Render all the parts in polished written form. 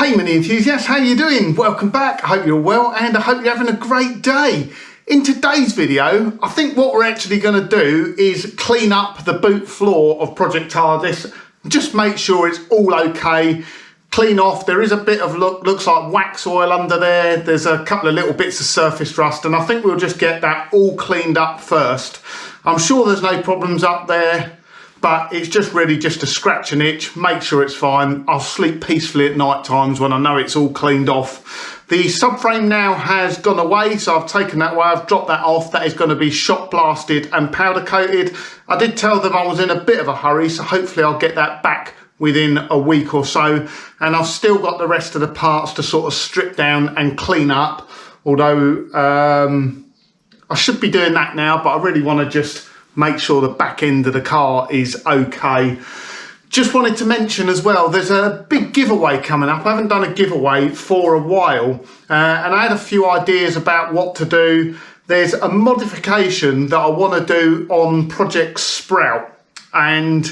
Hey Mini enthusiasts, how you doing? Welcome back. I hope you're well and I hope you're having a great day. In today's video, I think what we're actually going to do is clean up the boot floor of Project Tardis. Just make sure it's all okay. Clean off. There is a bit of looks like wax oil under there. There's a couple of little bits of surface rust, and I think we'll just get that all cleaned up first. I'm sure there's no problems up there, but it's just really just to scratch an itch, make sure it's fine. I'll sleep peacefully at night times when I know it's all cleaned off. The subframe now has gone away, so I've taken that away, I've dropped that off. That is going to be shot blasted and powder coated. I did tell them I was in a bit of a hurry, so hopefully I'll get that back within a week or so. And I've still got the rest of the parts to sort of strip down and clean up, although I should be doing that now, but I really want to just make sure the back end of the car is okay. Just wanted to mention as well, there's a big giveaway coming up. I haven't done a giveaway for a while, and I had a few ideas about what to do. There's a modification that I want to do on Project Sprout, and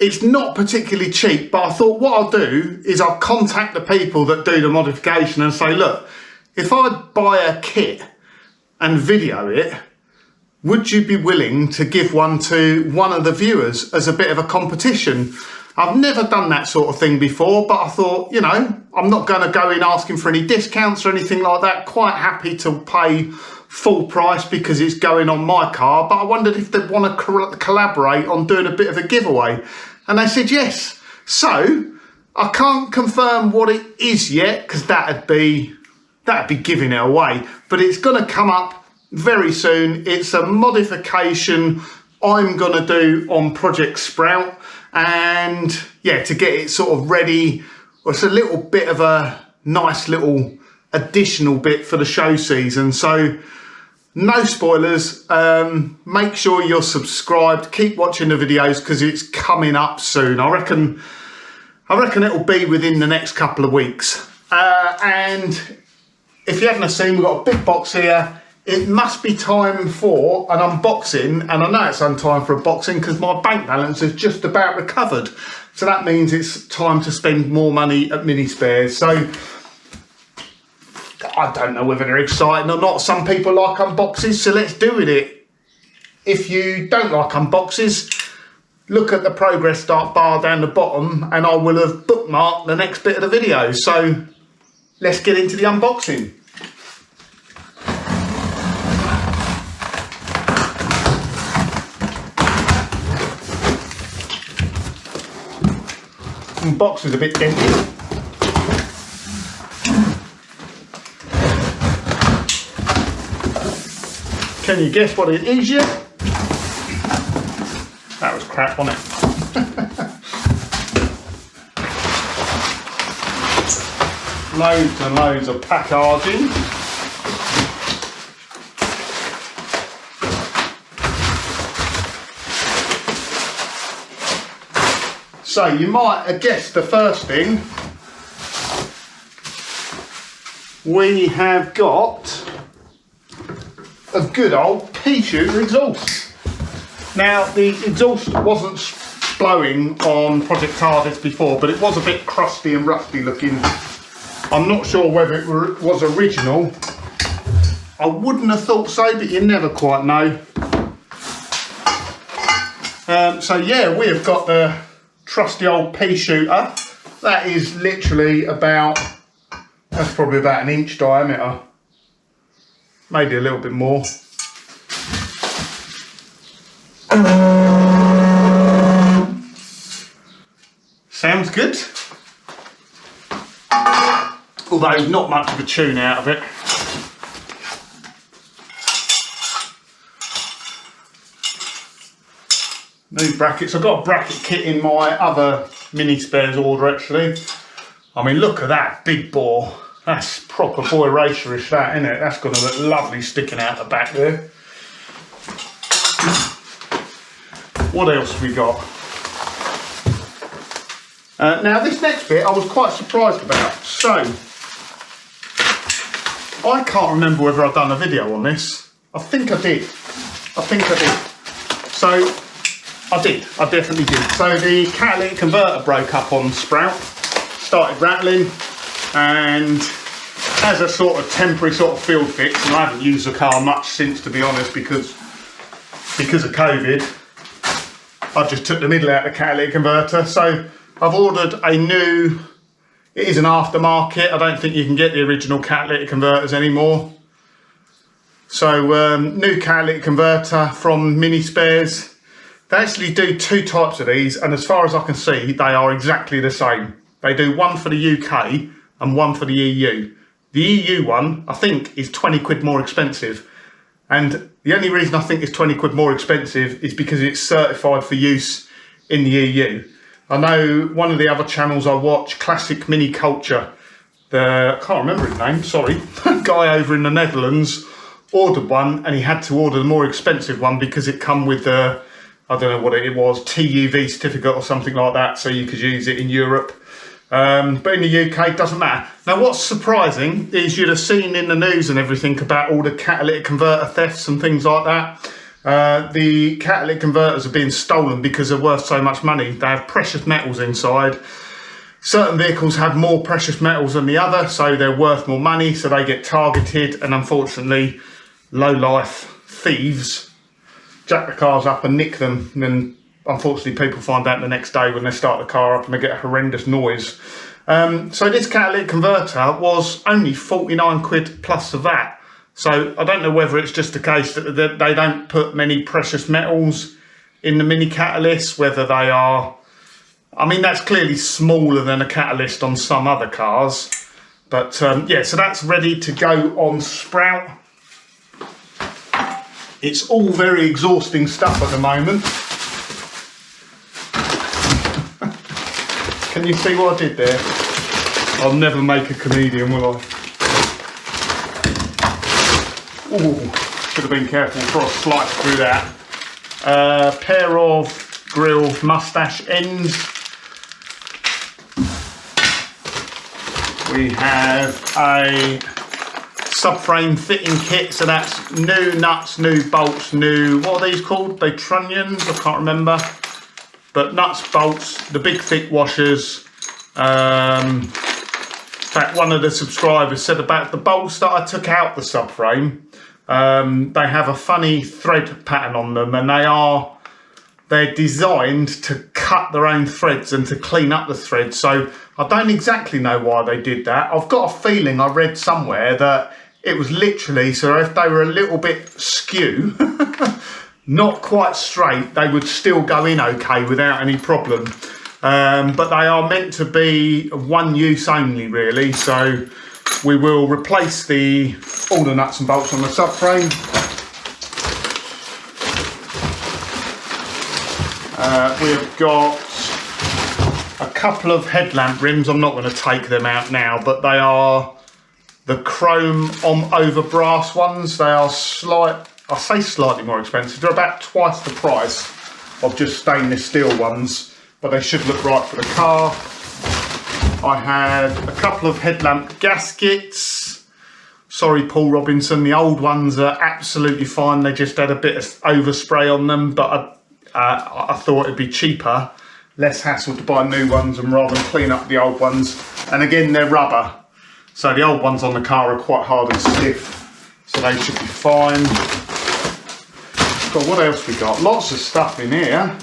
it's not particularly cheap, but I thought what I'll do is I'll contact the people that do the modification and say, look, if I buy a kit and video it, would you be willing to give one to one of the viewers as a bit of a competition? I've never done that sort of thing before, but I thought, you know, I'm not going to go in asking for any discounts or anything like that. Quite happy to pay full price because it's going on my car, but I wondered if they'd want to collaborate on doing a bit of a giveaway. And they said yes. So I can't confirm what it is yet, because that'd be giving it away, but it's going to come up very soon. It's a modification I'm going to do on Project Sprout, and yeah, to get it sort of ready. It's a little bit of a nice little additional bit for the show season. So no spoilers. Make sure you're subscribed, keep watching the videos because it's coming up soon. I reckon it'll be within the next couple of weeks. And if you haven't seen, we've got a big box here. It must be time for an unboxing, and I know it's time for a boxing because my bank balance has just about recovered. So that means it's time to spend more money at Mini Spares. So I don't know whether they're exciting or not. Some people like unboxes, so let's do with it. If you don't like unboxes, look at the progress start bar down the bottom and I will have bookmarked the next bit of the video. So let's get into the unboxing. The box is a bit dented. Can you guess what it is yet? That was crap, wasn't it? Loads and loads of packaging. So you might have guessed the first thing. We have got a good old pea shooter exhaust. Now the exhaust wasn't blowing on Project Tardis before, but it was a bit crusty and rusty looking. I'm not sure whether it was original. I wouldn't have thought so, but you never quite know. So yeah, we have got the trusty old pea shooter. That is literally that's probably about an inch diameter. Maybe a little bit more. Sounds good. Although not much of a tune out of it. New brackets. I've got a bracket kit in my other Mini Spares order actually. I mean, look at that big bore. That's proper boy racerish, that, isn't it? That's going to look lovely sticking out the back there. What else have we got? Now this next bit I was quite surprised about. So, I can't remember whether I've done a video on this. I think I did. So, I definitely did. So the catalytic converter broke up on Sprout, started rattling, and as a sort of temporary sort of field fix, and I haven't used the car much since, to be honest, because of COVID, I just took the middle out of the catalytic converter. So I've ordered a new, it is an aftermarket, I don't think you can get the original catalytic converters anymore. So new catalytic converter from Mini Spares. They actually do two types of these, and as far as I can see, they are exactly the same. They do one for the UK and one for the EU. The EU one, I think, is 20 quid more expensive. And the only reason I think it's 20 quid more expensive is because it's certified for use in the EU. I know one of the other channels I watch, Classic Mini Culture, I can't remember his name, sorry, guy over in the Netherlands ordered one, and he had to order the more expensive one because it come with the, I don't know what it was, TUV certificate or something like that, so you could use it in Europe. But in the UK, it doesn't matter. Now, what's surprising is you'd have seen in the news and everything about all the catalytic converter thefts and things like that. The catalytic converters are being stolen because they're worth so much money. They have precious metals inside. Certain vehicles have more precious metals than the other, so they're worth more money, so they get targeted, and unfortunately, low-life thieves jack the cars up and nick them, and then unfortunately people find out the next day when they start the car up and they get a horrendous noise. So this catalytic converter was only 49 quid plus the VAT. So I don't know whether it's just a case that they don't put many precious metals in the Mini catalyst, whether they are, I mean, that's clearly smaller than a catalyst on some other cars. But yeah, so that's ready to go on Sprout. It's all very exhausting stuff at the moment. Can you see what I did there? I'll never make a comedian, will I? Ooh, should have been careful before I sliced through that. Pair of grill mustache ends. We have a subframe fitting kit, so that's new nuts, new bolts, new, what are these called? They trunnions, I can't remember. But nuts, bolts, the big thick washers. In fact, one of the subscribers said about the bolts that I took out the subframe. They have a funny thread pattern on them, and they're designed to cut their own threads and to clean up the threads. So I don't exactly know why they did that. I've got a feeling I read somewhere that it was literally, so if they were a little bit skew, not quite straight, they would still go in okay without any problem. But they are meant to be one use only, really. So we will replace all the nuts and bolts on the subframe. We've got a couple of headlamp rims. I'm not going to take them out now, but they are the chrome over brass ones. They are I say slightly more expensive. They're about twice the price of just stainless steel ones, but they should look right for the car. I had a couple of headlamp gaskets. Sorry, Paul Robinson, the old ones are absolutely fine. They just had a bit of overspray on them, but I thought it'd be cheaper, less hassle to buy new ones and rather than clean up the old ones. And again, they're rubber. So the old ones on the car are quite hard and stiff, so they should be fine. God, what else we got? Lots of stuff in here.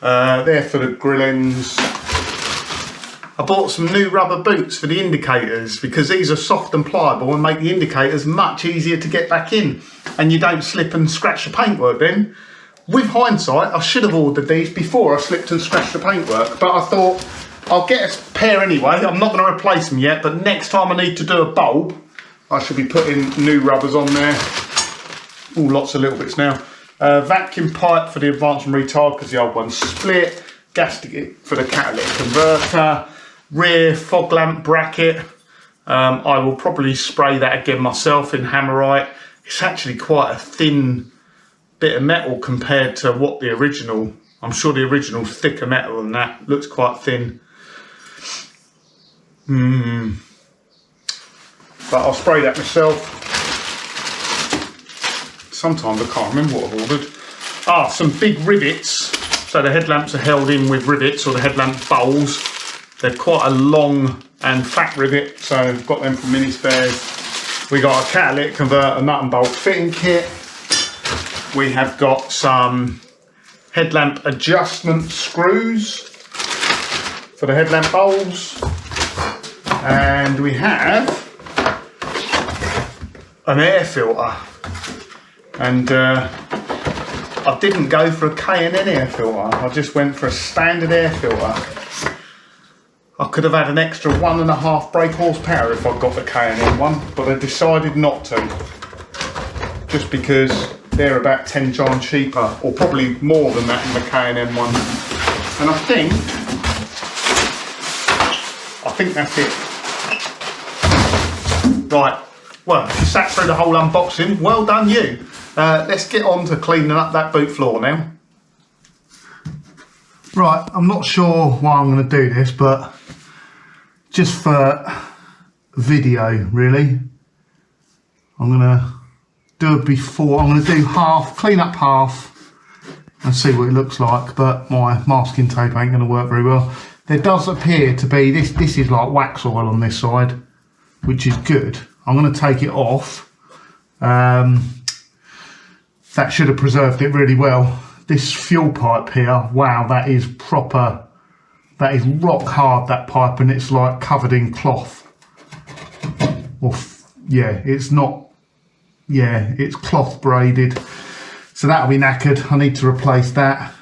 There for the grill ends. I bought some new rubber boots for the indicators because these are soft and pliable and make the indicators much easier to get back in, and you don't slip and scratch the paintwork then. With hindsight, I should have ordered these before I slipped and scratched the paintwork, but I thought I'll get a pair anyway. I'm not going to replace them yet, but next time I need to do a bulb, I should be putting new rubbers on there. Ooh, lots of little bits now. Vacuum pipe for the advance and retard because the old one's split. Gasket for the catalytic converter. Rear fog lamp bracket. I will probably spray that again myself in Hammerite. It's actually quite a thin bit of metal compared to what the original, I'm sure the original's thicker metal than that. Looks quite thin. But I'll spray that myself. sometimes I can't remember what I've ordered. Ah, some big rivets. So the headlamps are held in with rivets, or the headlamp bowls. They're quite a long and fat rivet, so I've got them from Mini Spares. We got a catalytic converter nut and bolt fitting kit. We have got some headlamp adjustment screws for the headlamp bowls. And we have an air filter. And I didn't go for a K&N air filter, I just went for a standard air filter. I could have had an extra 1.5 brake horsepower if I'd got the K&N one, but I decided not to. Just because they're about 10 times cheaper, or probably more than that in the K&N one. And I think that's it. Right, well, if you sat through the whole unboxing, well done you. Let's get on to cleaning up that boot floor now. Right, I'm not sure why I'm going to do this, but just for video, really. I'm going to do it before. I'm going to do half, clean up half, and see what it looks like. But my masking tape ain't going to work very well. There does appear to be this is like wax oil on this side, which is good. I'm going to take it off. That should have preserved it really well. This fuel pipe here, wow, that is proper, that is rock hard, that pipe, and it's like covered in cloth. Or, yeah, it's not, yeah, it's cloth braided. So that'll be knackered. I need to replace that.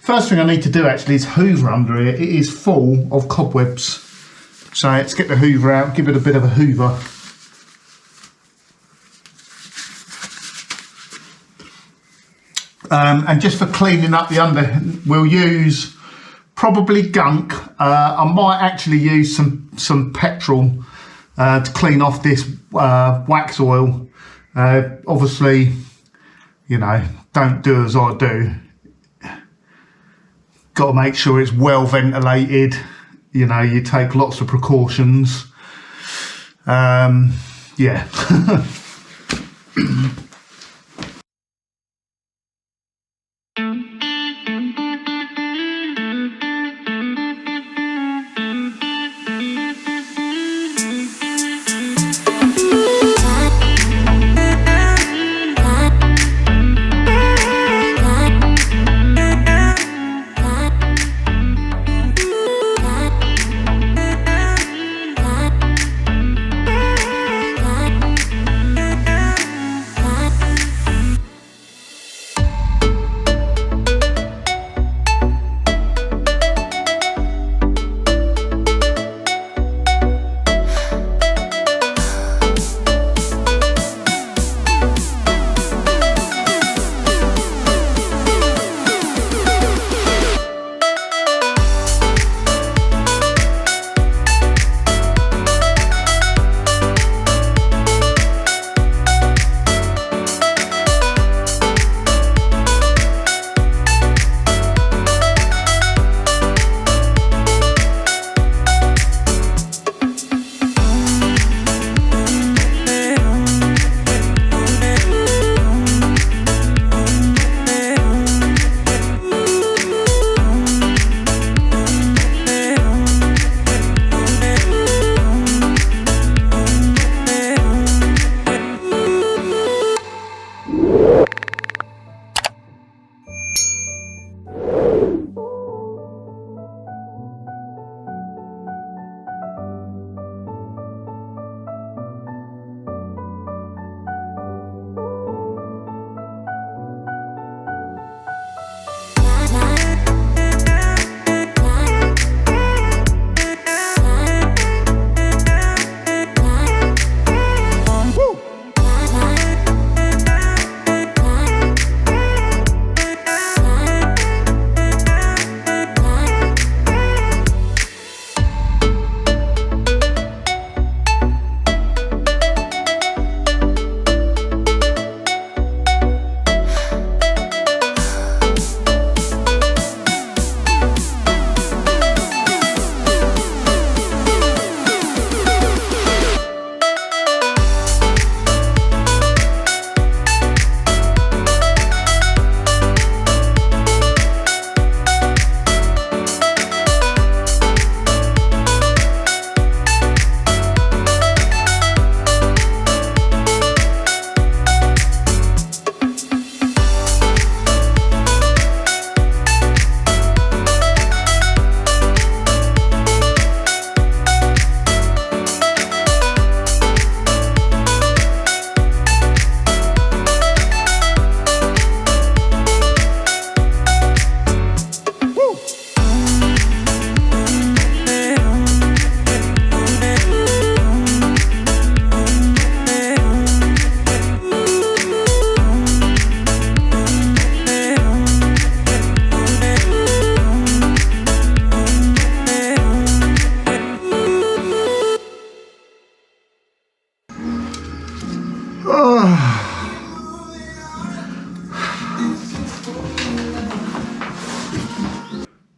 First thing I need to do actually is hoover under here. It is full of cobwebs. So let's get the hoover out, give it a bit of a hoover. And just for cleaning up the under, we'll use probably gunk. I might actually use some petrol to clean off this wax oil. Obviously, you know, don't do as I do. Got to make sure it's well ventilated. You know, you take lots of precautions. Yeah.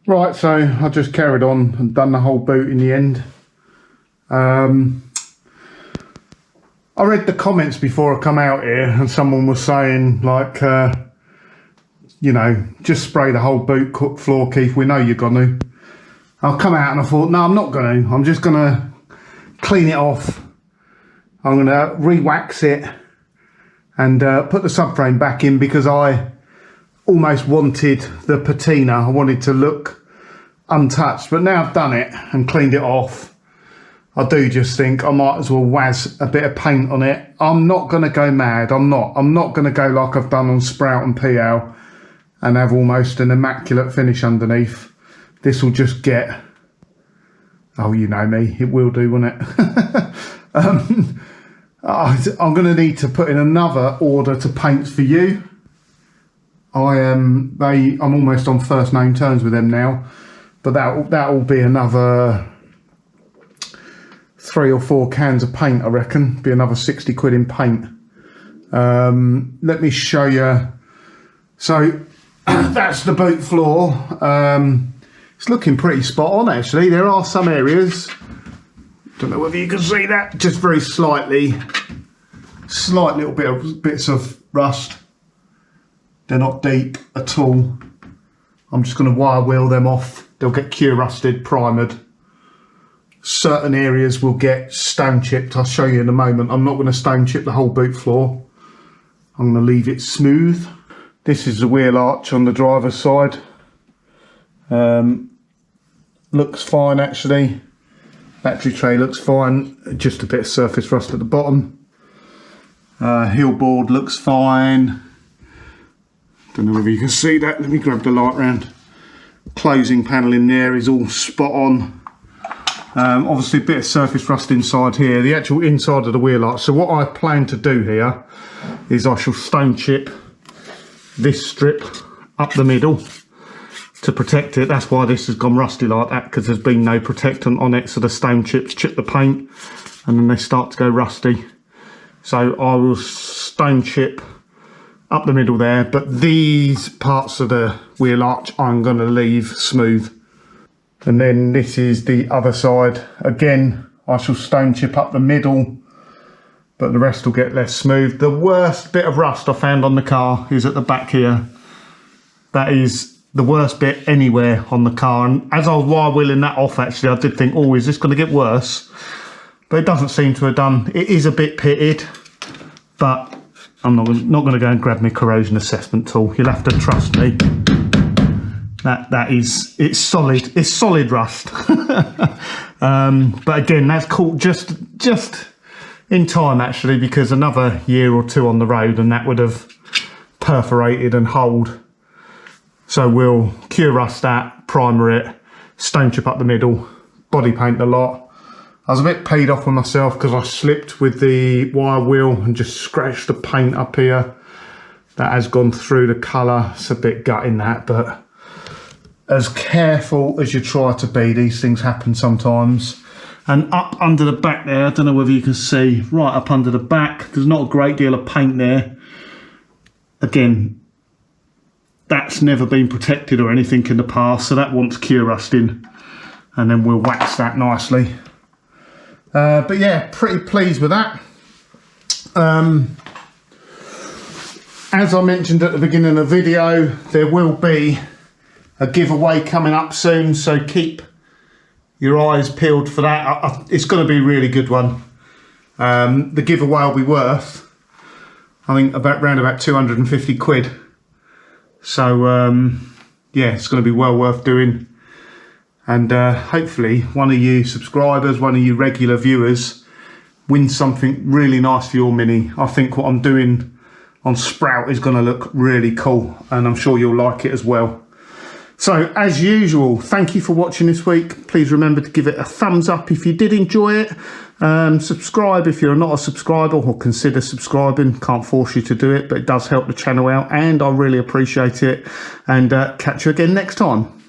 Right, so I just carried on and done the whole boot in the end. I read the comments before I come out here, and someone was saying, like, you know, just spray the whole boot floor, Keith, we know you're going to. I'll come out and I thought, no, I'm not going to. I'm just going to clean it off. I'm going to re-wax it and put the subframe back in, because I almost wanted the patina. I wanted to look untouched, but now I've done it and cleaned it off, I do just think I might as well waz a bit of paint on it. I'm not going to go mad. I'm not going to go like I've done on Sprout and PL and have almost an immaculate finish underneath. This will just get, oh, you know me, it will do, won't it? I'm going to need to put in another order to paint for you. I'm almost on first name terms with them now, but that will be another 3 or 4 cans of paint, I reckon. Be another 60 quid in paint. Let me show you. So that's the boot floor. It's looking pretty spot on, actually. There are some areas, don't know whether you can see that, just very slight little bits of rust. They're not deep at all. I'm just going to wire wheel them off. They'll get cure rusted, primered. Certain areas will get stone chipped. I'll show you in a moment. I'm not going to stone chip the whole boot floor. I'm going to leave it smooth. This is the wheel arch on the driver's side. Looks fine, actually. Battery tray looks fine. Just a bit of surface rust at the bottom. Heel board looks fine. Don't know whether you can see that. Let me grab the light round. Closing panel in there is all spot on. Obviously a bit of surface rust inside here, the actual inside of the wheel arch. So what I plan to do here is I shall stone chip this strip up the middle to protect it. That's why this has gone rusty like that, because there's been no protectant on it. So the stone chips chip the paint and then they start to go rusty. So I will stone chip up the middle there, but these parts of the wheel arch I'm going to leave smooth. And then this is the other side. Again, I shall stone chip up the middle, but the rest will get less smooth. The worst bit of rust I found on the car is at the back here. That is the worst bit anywhere on the car. And as I was wire wheeling that off, actually, I did think, oh, is this going to get worse? But it doesn't seem to have done. It is a bit pitted, but I'm not going to go and grab my corrosion assessment tool. You'll have to trust me. It's solid rust. But again, that's caught just in time, actually, because another year or two on the road and that would have perforated and holed. So we'll cure rust that, primer it, stone chip up the middle, body paint the lot. I was a bit peed off with myself because I slipped with the wire wheel and just scratched the paint up here. That has gone through the colour. It's a bit gutting that, but as careful as you try to be, these things happen sometimes. And up under the back there, I don't know whether you can see, right up under the back, there's not a great deal of paint there. Again, that's never been protected or anything in the past, so that wants cure rusting. And then we'll wax that nicely. But yeah, pretty pleased with that. As I mentioned at the beginning of the video, there will be a giveaway coming up soon, so keep your eyes peeled for that. It's going to be a really good one. The giveaway will be worth, I think, around about 250 quid. So yeah, it's going to be well worth doing. And hopefully one of you subscribers, one of you regular viewers, wins something really nice for your Mini. I think what I'm doing on Sprout is going to look really cool, and I'm sure you'll like it as well. So, as usual, thank you for watching this week. Please remember to give it a thumbs up if you did enjoy it. Subscribe if you're not a subscriber, or consider subscribing. Can't force you to do it, but it does help the channel out, and I really appreciate it. And catch you again next time.